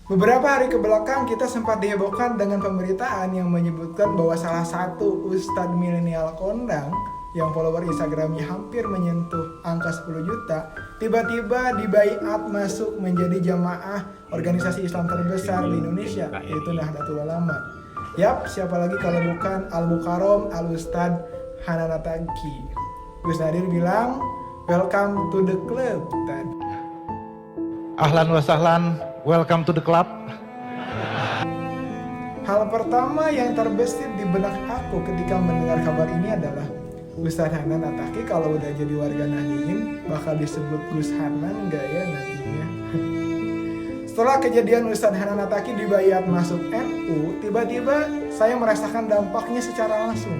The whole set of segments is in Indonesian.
Beberapa hari kebelakang kita sempat dihebohkan dengan pemberitaan yang menyebutkan bahwa salah satu ustadz milenial kondang yang follower Instagramnya hampir menyentuh angka 10 juta, tiba-tiba dibaiat masuk menjadi jamaah organisasi Islam terbesar di Indonesia, yaitu Nahdlatul Ulama. Yap, siapa lagi kalau bukan Al-Mukarram Al-Ustadz Hanan Attaqi. Gus Nadir bilang, welcome to the club. Ahlan wa sahlan, welcome to the club. Hal pertama yang terbesit di benak aku ketika mendengar kabar ini adalah Ustadz Hanan Attaqi kalau udah jadi warga Nahdien bakal disebut Gus Hanan nggak ya nantinya? Setelah kejadian Ustadz Hanan Attaqi dibaiat masuk NU, tiba-tiba saya merasakan dampaknya secara langsung.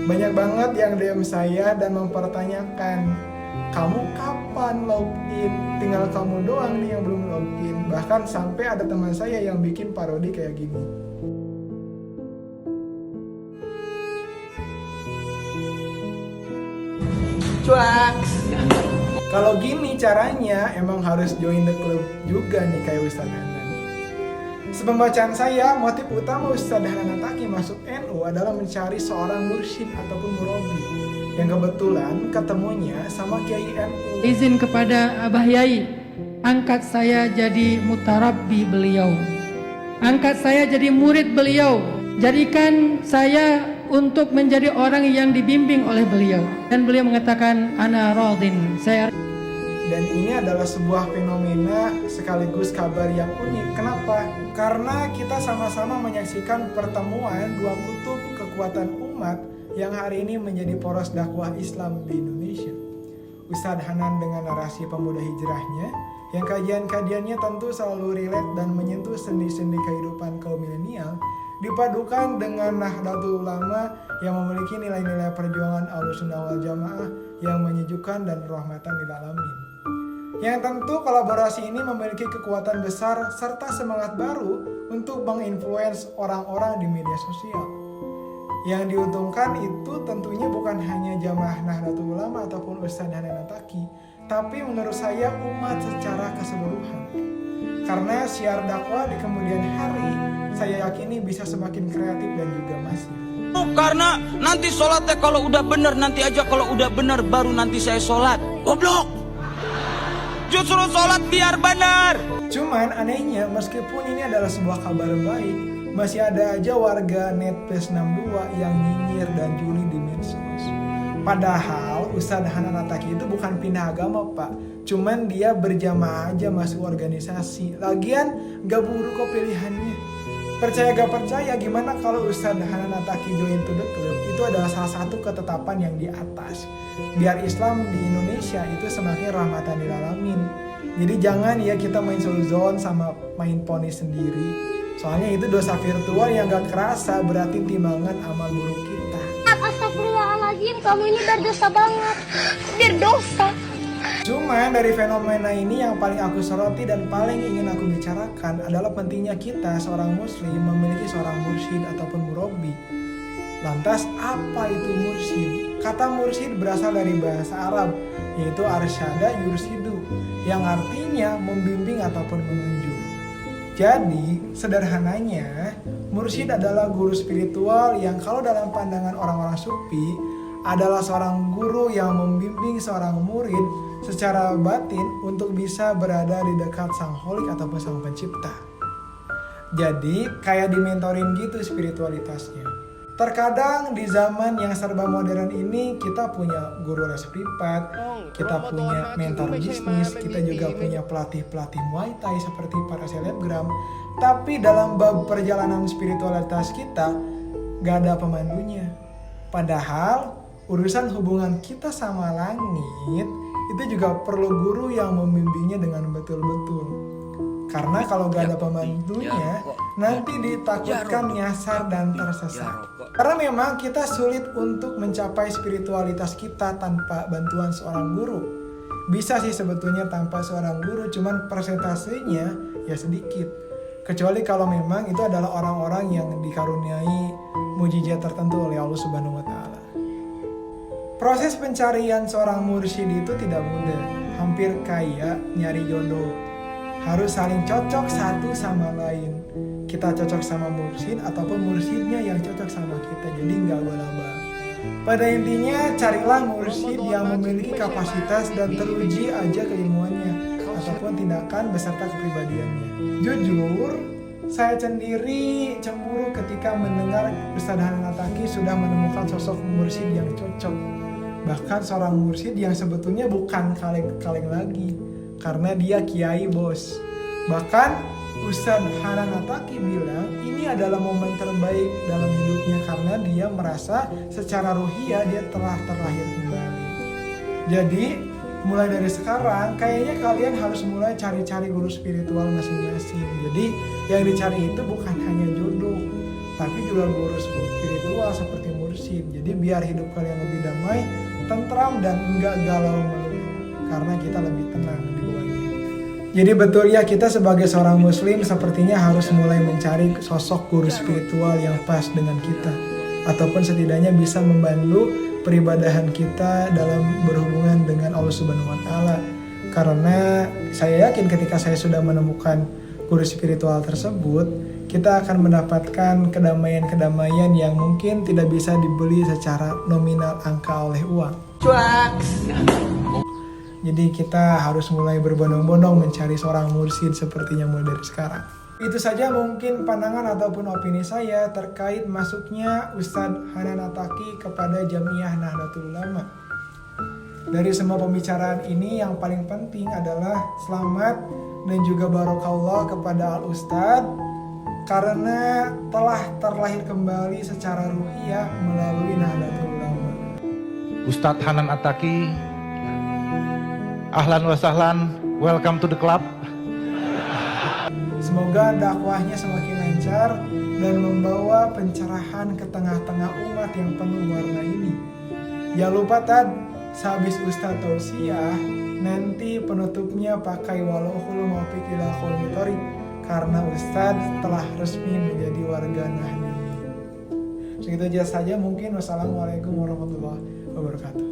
Banyak banget yang DM saya dan mempertanyakan, kamu kapan login? Tinggal kamu doang nih yang belum login. Bahkan sampai ada teman saya yang bikin parodi kayak gini. Cuaks. Kalau gini caranya emang harus join the club juga nih kayak Ustadz Hanan. Sepembacaan saya, motif utama Ustadz Hanan Attaqi masuk NU adalah mencari seorang mursyid ataupun murabi yang kebetulan ketemunya sama Kiai NU. Izin kepada Abah Yai, angkat saya jadi mutarabbi beliau. Angkat saya jadi murid beliau. Jadikan saya untuk menjadi orang yang dibimbing oleh beliau. Dan beliau mengatakan, ana radin, saya. Dan ini adalah sebuah fenomena sekaligus kabar yang unik. Kenapa? Karena kita sama-sama menyaksikan pertemuan dua kutub kekuatan umat yang hari ini menjadi poros dakwah Islam di Indonesia. Ustadz Hanan dengan narasi pemuda hijrahnya, yang kajian-kajiannya tentu selalu relate dan menyentuh sendi-sendi kehidupan kaum milenial, dipadukan dengan Nahdlatul Ulama yang memiliki nilai-nilai perjuangan Ahlussunnah wal Jamaah yang menyejukkan dan rahmatan lil alamin. Yang tentu kolaborasi ini memiliki kekuatan besar serta semangat baru untuk menginfluence orang-orang di media sosial. Yang diuntungkan itu tentunya bukan hanya jamaah Nahdlatul Ulama ataupun Ustadz Hanan Attaqi, tapi menurut saya umat secara keseluruhan. Karena syiar dakwah di kemudian hari, saya yakini bisa semakin kreatif dan juga masif. Karena nanti sholatnya kalau udah bener, nanti aja kalau udah bener baru nanti saya sholat. Goblok! Justru sholat biar bener. Cuman anehnya meskipun ini adalah sebuah kabar baik, masih ada aja warga net plus 62 yang nyinyir dan juli di medsos. Padahal Ustadz Hanan Attaqi itu bukan pindah agama pak, cuman dia berjamaah aja masuk organisasi. Lagian gak buruk kok pilihannya. Percaya gak percaya, gimana kalau Ustadz Hanan Attaqi join to the club? Itu adalah salah satu ketetapan yang di atas. Biar Islam di Indonesia itu semakin rahmatan lil alamin. Jadi jangan ya kita main suzon sama main poni sendiri. Soalnya itu dosa virtual yang gak kerasa berarti timbangan amal buruk kita. Astagfirullahaladzim, kamu ini berdosa banget. Berdosa. Cuman dari fenomena ini yang paling aku soroti dan paling ingin aku bicarakan adalah pentingnya kita seorang muslim memiliki seorang mursyid ataupun murabi. Lantas apa itu mursyid? Kata mursyid berasal dari bahasa Arab, yaitu arsyada yursidu, yang artinya membimbing ataupun menunjuk. Jadi sederhananya, mursyid adalah guru spiritual yang kalau dalam pandangan orang-orang sufi adalah seorang guru yang membimbing seorang murid secara batin untuk bisa berada di dekat sang holik ataupun sang pencipta. Jadi kayak dimentorin gitu spiritualitasnya. Terkadang di zaman yang serba modern ini kita punya guru les privat, kita punya mentor bisnis, kita juga punya pelatih-pelatih Muay Thai seperti para selebgram. Tapi dalam bab perjalanan spiritualitas kita gak ada pemandunya. Padahal urusan hubungan kita sama langit itu juga perlu guru yang membimbingnya dengan betul-betul. Karena kalau gak ada pemandunya, nanti ditakutkan nyasar dan tersesat. Karena memang kita sulit untuk mencapai spiritualitas kita tanpa bantuan seorang guru. Bisa sih sebetulnya tanpa seorang guru, cuman persentasenya ya sedikit. Kecuali kalau memang itu adalah orang-orang yang dikaruniai mujizat tertentu oleh Allah Subhanahu wa Ta'ala. Proses pencarian seorang mursyid itu tidak mudah, hampir kayak nyari jodoh. harus saling cocok satu sama lain. Kita cocok sama mursyid ataupun mursyidnya yang cocok sama kita, jadi nggak bola-bola. Pada intinya carilah mursyid yang memiliki kapasitas dan teruji aja keilmuannya ataupun tindakan beserta kepribadiannya. Jujur, saya sendiri cemburu ketika mendengar Ustadz Hanan Attaqi sudah menemukan sosok mursyid yang cocok. Bahkan seorang mursyid yang sebetulnya bukan kaleng-kaleng lagi, karena dia kiai bos. Bahkan Ustadz Hanan Attaqi bilang ini adalah momen terbaik dalam hidupnya karena dia merasa secara ruhiyah dia telah terlahir kembali. Jadi mulai dari sekarang kayaknya kalian harus mulai cari-cari guru spiritual masing-masing. Jadi yang dicari itu bukan hanya jodoh, tapi juga guru spiritual seperti mursyid. Jadi biar hidup kalian lebih damai, tentram dan enggak galau melulu, karena kita lebih tenang di bawahnya. Jadi betul ya, kita sebagai seorang muslim sepertinya harus mulai mencari sosok guru spiritual yang pas dengan kita, ataupun setidaknya bisa membantu peribadahan kita dalam berhubungan dengan Allah Subhanahu wa Ta'ala. Karena saya yakin ketika saya sudah menemukan guru spiritual tersebut, kita akan mendapatkan kedamaian-kedamaian yang mungkin tidak bisa dibeli secara nominal angka oleh uang. Jadi kita harus mulai berbondong-bondong mencari seorang mursyid sepertinya mulai dari sekarang. Itu saja mungkin pandangan ataupun opini saya terkait masuknya Ustadz Hanan Attaqi kepada Jamiah Nahdlatul Ulama. Dari semua pembicaraan ini yang paling penting adalah selamat dan juga barokallah kepada Al-Ustadz karena telah terlahir kembali secara ruhiyah melalui Nahdlatul Ulama. Ustadz Hanan Attaqi, ahlan wa sahlan, welcome to the club. Semoga dakwahnya semakin lancar dan membawa pencerahan ke tengah-tengah umat yang penuh warna ini. Jangan lupa sehabis Ustadz tausiah, nanti penutupnya pakai walauhul muwaffiq ila aqwamit thoriq, karena Ustadz telah resmi menjadi warga Nahdlatul. Segitu aja saja mungkin. Wassalamualaikum warahmatullahi wabarakatuh.